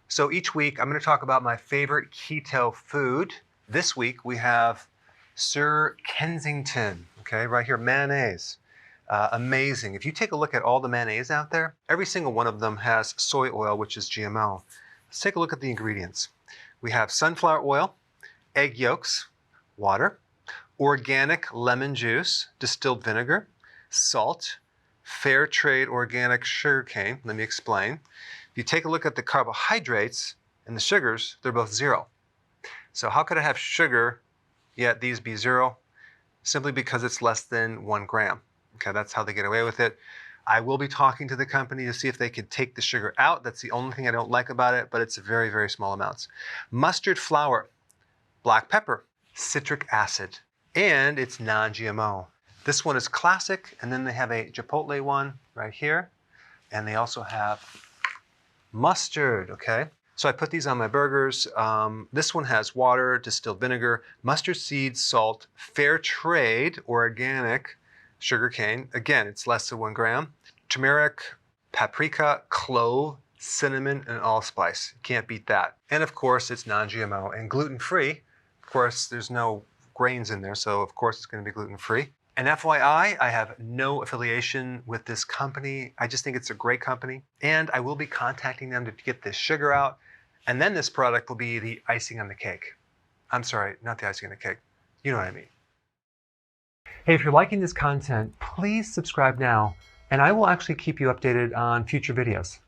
So each week I'm going to talk about my favorite keto food. This week we have Sir Kensington, okay, right here, mayonnaise. Amazing. If you take a look at all the mayonnaise out there, every single one of them has soy oil, which is GMO. Let's take a look at the ingredients. We have sunflower oil, egg yolks, water, organic lemon juice, distilled vinegar, salt, fair trade organic sugarcane. Let me explain. If you take a look at the carbohydrates and the sugars, they're both zero. So how could I have sugar yet these be zero? Simply because it's less than 1 gram. Okay, that's how they get away with it. I will be talking to the company to see if they could take the sugar out. That's the only thing I don't like about it, but it's very, very small amounts. Mustard flour, black pepper, citric acid, and it's non-GMO. This one is classic, and then they have a chipotle one right here, and they also have mustard, okay? So I put these on my burgers. This one has water, distilled vinegar, mustard seeds, salt, fair trade, organic, sugarcane. Again, it's less than 1 gram. Turmeric, paprika, clove, cinnamon, and allspice. You can't beat that. And of course, it's non-GMO and gluten-free. Of course, there's no grains in there, so of course it's going to be gluten-free. And FYI, I have no affiliation with this company. I just think it's a great company. And I will be contacting them to get this sugar out. And then this product will be the icing on the cake. I'm sorry, not the icing on the cake. You know what I mean. Hey, if you're liking this content, please subscribe now, and I will actually keep you updated on future videos.